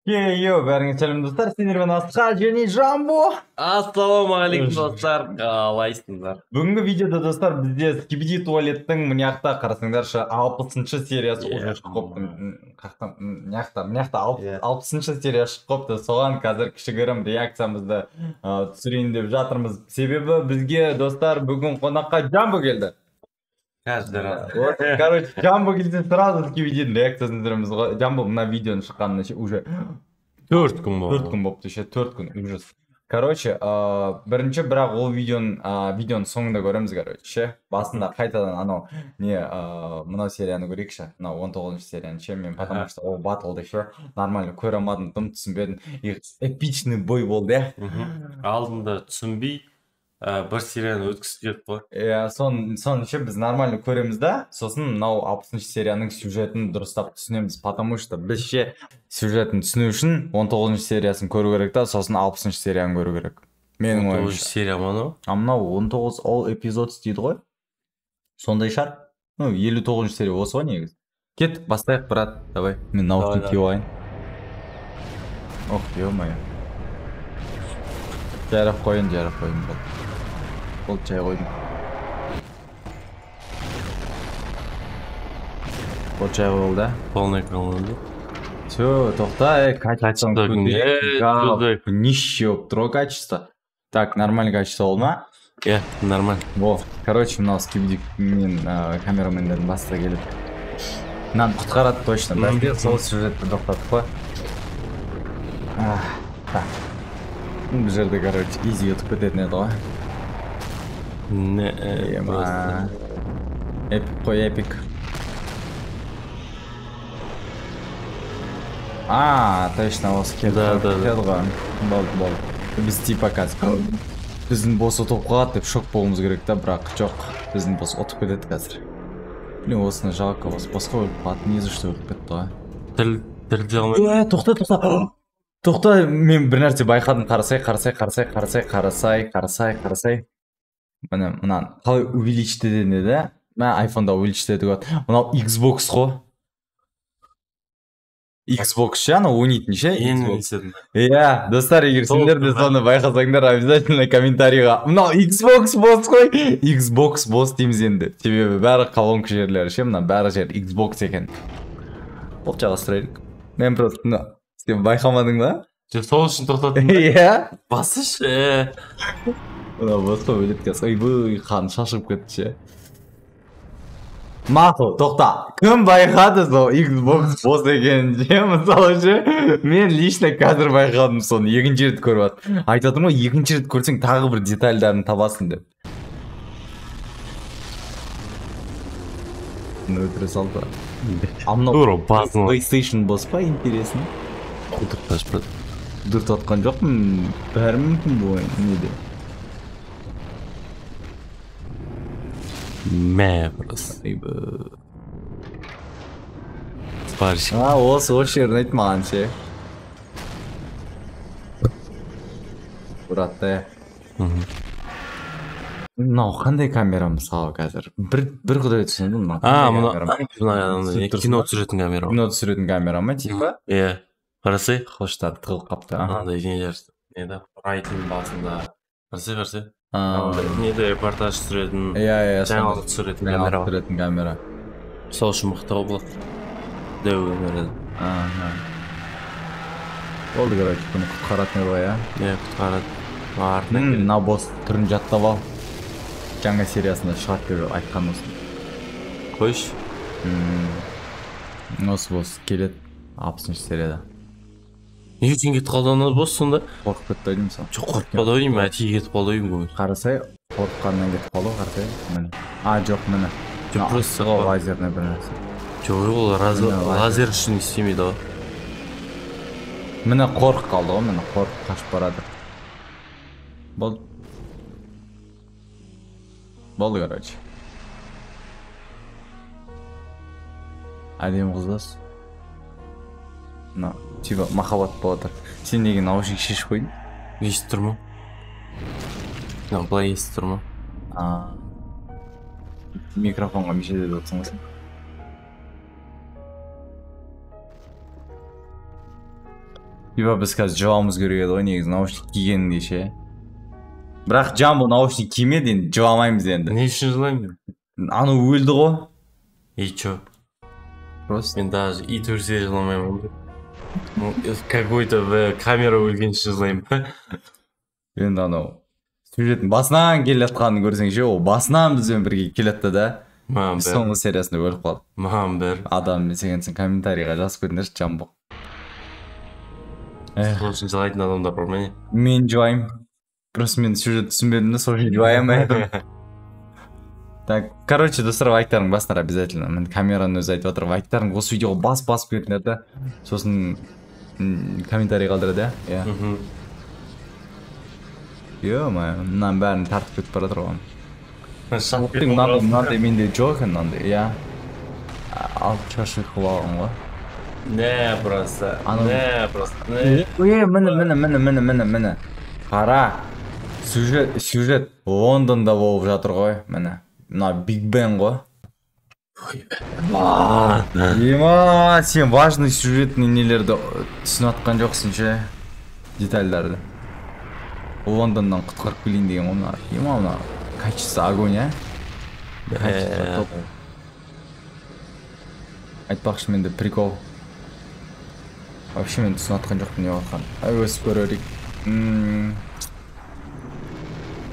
Йо, бәріңе сәлем достар, сендермен Асқар және Жамбо. Ассалаумағалейкум достар, қалайсыңдар? Бүгінгі видеода достар бізде Скибиди туалеттің мыняқта қарасаңдаршы 60-шы сериясы уже шығып қопты. Мыняқта 60-шы серия шығып қопты. Соған қазір кішігірім реакциямызды түсірейін деп жатырмыз. Себебі бізге достар бүгін қонаққа Жамбо келді. Короче, Жамбо келсе сразу Скибидидің реакциясын түсіреміз ғой. Жамбо мына видеоның шыққанына уже 4 күн болды. 4 күн болыпты ше, 4 күн ужас. Короче, бірінші бірақ ол видеоның соңында көреміз, короче, ше. Басында қайтадан анау мынау серияны көрейікші. Мынау 19-шы серияны ше. Мен потому что ол батылды ше. Нормально көре алмадым, тым түсінбедім. Эпичный бой болды, Алдында түсінбей, бір серияны өткізіп жіберіп қой. Соны ше біз нормально көреміз да, сосын мынау 60-шы серияның сюжетін дұрыстап түсінеміз, потому что біз ше сюжетін түсіну үшін 19-шы сериясын көру керек та, сосын 60-шы серияны көру керек. Менің ойымша. 19-шы серия мынау? Мынау 19 ол эпизод дейді ғой. Сондай шығар. 59-шы серия осы ғой негізі. Кеттік, бастайық, брат. Давай, мен наушник киіп алайын. Ох, ё-моё. Жарап қойын болды. Ол чай қойдым. Ол чай қойылды. Полный экран болды. Все, тоқта, качество нищий болып тұр качество. Так, нормальный качество болды ма? Нормально. Во, короче, мынау Скибиди мен камерамендердің басында келеді. Мынаны құтқарады точно. Бәлде сол сюжетті тоқтатып қой. Так. Бұл жерде, короче, изи өтіп кететін еді ғой. Эпик қой, эпик. Точно, осы келді ғой. Болды. Біз типа қазір біздің босс ұтып қалады деп шок болуымыз керек та, бірақ жоқ. Біздің босс ұтып кетеді қазір. Блин, осыны жалко, осы боссқа өліп қалды. Не за что өліп кетті ғой. Тірілте алмайды. Тоқта, мен бір нәрсе байқадым. Қарасай. Мынаны қалай увеличті деді. Мен айфонда увеличті деді ғой. Мынау Xbox қой. Xbox ше, ана ойнайтын ше. Иә, достар, егер сендер де соны байқасаңдар, обязательно комментарийға. Мынау Xbox босс қой. Xbox босс дейміз енді. Себебі бәрі колонка жерлері ше, мына бәрі жер Xbox екен. Ол жаға сұрайық. Мен просто сен байқамадың ба? Сол үшін тоқтаттым. Иә. Басыш. Мына босқа өледі кәс. Ойбой, қан шашып кетті ше. Мақұл, тоқта. Кім байқады сол Xbox босс екенін ше? Мысалы ше, мен лично қазір байқадым соны. Екінші рет көріп атым. Айтатым ғой, екінші рет көрсең тағы бір детальдарын табасың деп. Өтіре салды. Амнау PlayStation босс па, интересно? Дұрт атқан жоқпын, бәрі мүмкін бұл неде. Мә, просто. Спарщик. Осы жерін айт маған ше. Бұратты. Мынау қандай камера мысалы қазір? Бір құдай түсінді мына камера. Кино түсіретін камера. Кино түсіретін камера ма, типа? Иә. Қарасай. Қоштар тығылып қапты. Андай нелер, райтын басында. Қарасай. Неде репортаж түсіретін. Жаңалық түсіретін камера. Сол үшін мықты облық. Дөу өміреді. Болды, короче, күні құтқаратын еді ғой, иә? Құтқарады. Мына босс түрін жаттап ал. Жаңа сериясында шығады деп айтқан осы. Қойш. Осы босс келеді 60-шы серияда. Неге сен кетіп қалды ана босс сонда? Қорқып кетті ойдым сон. Жоқ, қорқып қалды ойдым, әтей кетіп қалды ойдым. Қарасай, қорққаннан кетіп қалды, қарасай. Жоқ, міне. Просто лазерный бір нәрсе. Жоқ, ол лазер үшін істемейді ғой. Міне қорқып қалды ғой, міне қорқып қашып барады. Болды, короче. Әдем қыздас. Типа махаббат болады. Сен неге наушник шешіп қойдың? Естіп тұр ма? Былай естіп тұр ма? Микрофонға мешеде отырсың ғой сен. типа біз қазір жылауымыз керек еді ғой негізі наушник кигенге ше. Бірақ Джамбо наушник кимеді, енді жыламаймыз енді. Не үшін жылаймын? Аны өлді ғой. И чё? Просто. Мен даже ит өлсе жыламаймын. Какой-то камера өлген үшін жылаймын. Енді анау сюжеттің басынан келе жатқанын көрсең ше, ол басынан бізбен бірге келе жатты да. Маған бәрі. Соңғы сериясында өліп қалды. Маған бәрі. Адам сен комментарийға жазып кетіңдерші Джамбо. Сол үшін жылайтын адамдар бар ма не? Мен жылаймын. Просто мен сюжет түсінбедім да, сол үшін жылай алмай. Так, короче, достар, лайктарын басыңдар обязательно. Мен камераны өзі айтып жатыр, лайктарын осы видеоға басып кетіңдер да. Сосын комментарий қалдырады, иә. Ё-моё, мынаның бәрін тартып кетіп бара жатыр ғой. Мынандай менде жоқ екен мынандай, иә. Алып шашы қылып алған ғой. Не просто. Міне. Қара. Сюжет Лондонда болып жатыр ғой, міне. Мына Биг Бен ғой. Ема, сен важный сюжетный нелерді түсініп атқан жоқсың ше, детальдарды. Лондондан құтқарып келейін деген ғой. Ема, мына качество огонь, а? Айтпақшы менде прикол. Вообще мен түсініп атқан жоқпын не болған. Өсіп көрерік.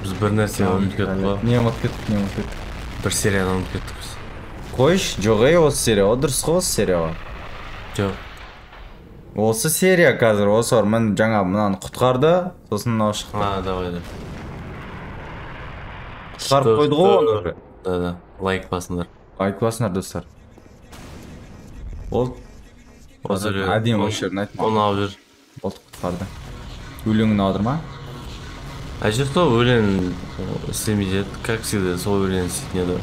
Біз бір нәрсе ұмытып кеттік қой. Не ұмытып кеттік? Бір серияны ұмытып кеттік біз. Қойш, жоқ осы серия, о дұрыс қой осы серия. Жоқ. Осы серия қазір, осы бар, мен жаңа мынаны құтқарды, сосын мынау шықты. Давай. Құтқарып қойды ғой оны. Да, лайк басыңдар. Лайк басыңдар достар. Ол әдем осы жерін айтма. Оны алып жүр. Болды, құтқарды. Өлеңін алдыр ма? Әже что өлең істемейді, как всегда сол өлең істейтін еді.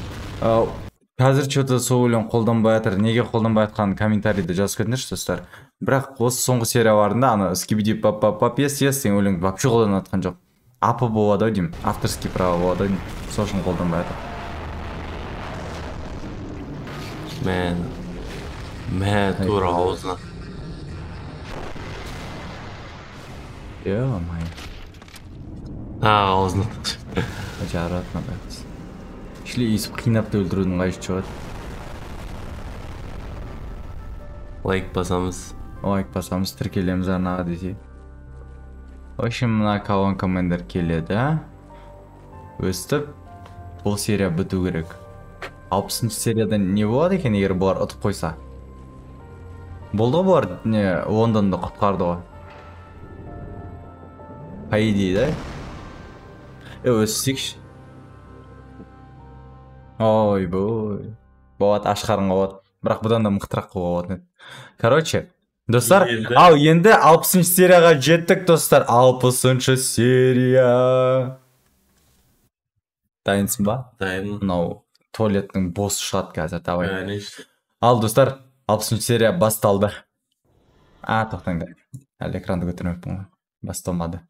Қазір что-то сол өлең қолданбай жатыр. Неге қолданбай жатқанын комментарийде жазып кетіңдерші достар. Бірақ осы соңғы серияларында ана скибиди пап ес деген өлеңді вообще қолданып жатқан жоқ. Апы болады деймін, авторский право болады деймін. Сол үшін қолданбай жатыр. Мә тура аузына. Ё-моё. Аузына. Жаратма бәкіз. Шілі есіп қинапты өлтірудің қайшы шығады. Лайк басамыз. Лайк басамыз, тіркелеміз арнаға десе. В общем, мына колонка мендер келеді. Өстіп, бұл серия біту керек. 60-шы серияда не болады екен, егер бұлар ұтып қойса? Болды ғой бұлар Лондонды құтқарды ғой. По идее, да? Өссекші. Ой-бой. Болады, ашқарынға болады. Бірақ бұдан да мықтырақ қылға болады. Короче, достар, енді 60-шы серияға жеттік, достар. 60-шы серия. Дайынсың ба? Дайынмын. Мынау туалеттің бос шығады қазір, давай. Ал, достар, 60-шы серия басталды. Тоқтаңдар. Әлі экранды көтермеппін ғой. Басталмады.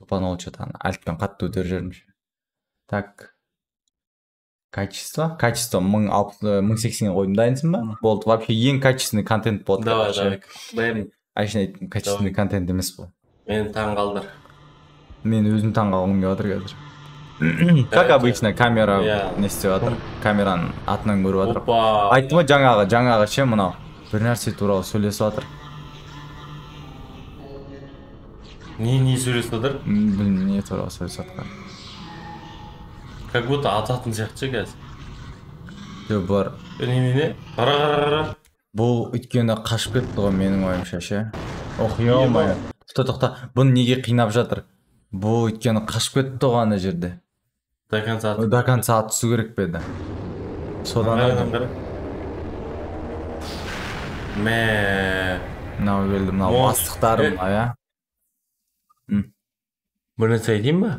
Топанол что-то альтпен қатты өтер жермеш. Так. Качество 1080 қойдым, дайынсың ба? Болды, вообще ең качественный контент болды. Давай. Бәрін. Айшын айттым, качественный контент емес бұл. Мен таң қалдыр. Мен өзім таң қалғым келіп жатыр қазір. Как обычно, камера не істеп жатыр. Камераның атынан көріп жатыр. Айттым ғой жаңағы ше мынау. Бір нәрсе туралы сөйлесіп жатыр. Не сөйлесіп жатыр? Білмеймін, не туралы сөйлесіп жатқан. Как будто ататын сияқты ше қазір. Жоқ, бұлар. Немене? Қара. Бұл өйткені қашып кетті ғой менің ойымша ше. Ё-моё. Тоқта, бұны неге қинап жатыр? Бұл өйткені қашып кетті ғой ана жерде. До конца атысу керек пе еді? Содан қара. Мынау келді, мынау бастықтарым, ая. Бір нәрсе айтайын ба?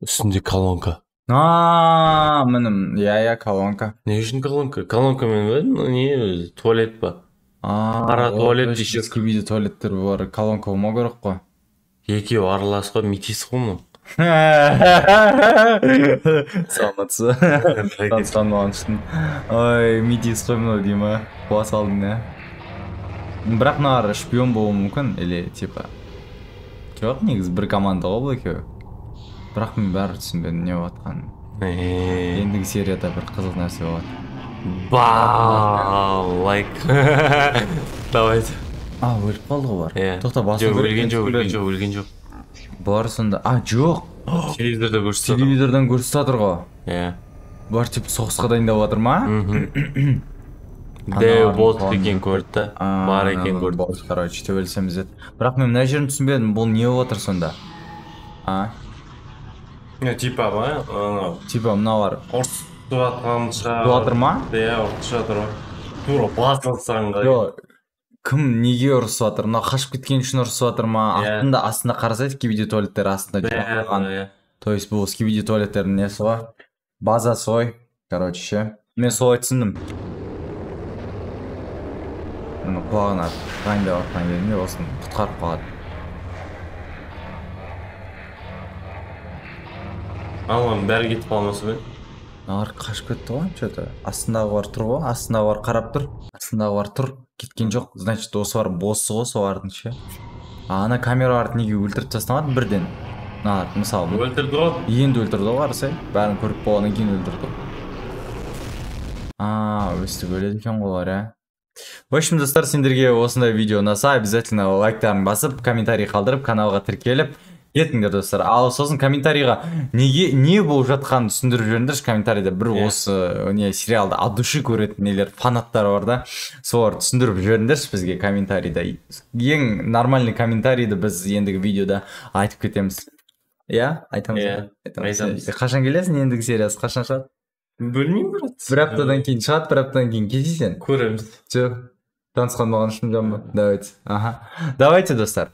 Үстінде колонка. Мінім, колонка. Не үшін колонка? Колонка мен не туалет па? Қара туалет еще. Скибиди туалеттер бар, колонка болмау керек қой. Екеуі аралас қой, метис қой мұның. саламатсыз танысқан ой мидис қой мынау деймін а қуа салдың да бірақ мыналар шпион болуы мүмкін или типа жоқ негізі бір команда ғой бұл екеуі бірақ мен бәрі түсінбедім не болыватқанын ендігі серияда бір қызық нәрсе болады лайк давайте өліп қалды ғой бар тоқта басу өлген жоқ бар сонда жоқ телевизордан көрсетіп жатыр ғой бар типа соғысқа дайындап жатыр ма бос екен көрді да бар екен көрді короче төбелесеміз деді бірақ мен мына жерін түсінбедім бұл не болып жатыр сонда типа ма типа мыналар ұрысып жатқан шығар жатыр ма ұрысып жатыр ғой тура басылсаң жоқ кім неге ұрысып жатыр мынау қашып кеткен үшін ұрысып жатыр ма астында қарасай скибиди туалеттер астында то есть бұл скибиди туалеттердің несі ғой базасы ғой короче ше мен солай түсіндім құлағына дайындап жатқан кезінде осыны құтқарып қалады оның бәрі кетіп қалмаса мен ар қашып кетті ғой че-то астындағылар тұр ғой астындағылар қарап тұр астындағылар тұр кеткен жоқ значит осы бар боссы ғой солардың ше ана камераларды неге өлтіріп тастамады бірден мысалы өлтірді ғой енді өлтірді ғой қарасай бәрін көріп болғаннан кейін өлтірді өстіп өледі екен ғой олар в общем достар сендерге осындай видео ұнаса обязательно лайктарын басып комментарий қалдырып каналға тіркеліп кетіңдер достар ал сосын комментарийға не болып жатқанын түсіндіріп жіберіңдерші комментарийда бір осы не сериалды от души көретін нелер фанаттар бар да солар түсіндіріп жіберіңдерші бізге комментарийда ең нормальный комментарийді біз ендігі видеода айтып кетеміз айтамыз қашан келесің ендігі сериясы қашан шығады білмеймін брат бір аптадан кейін шығады бір аптадан кейін кездесеміз көреміз жоқ танысқан болған үшін давайте достар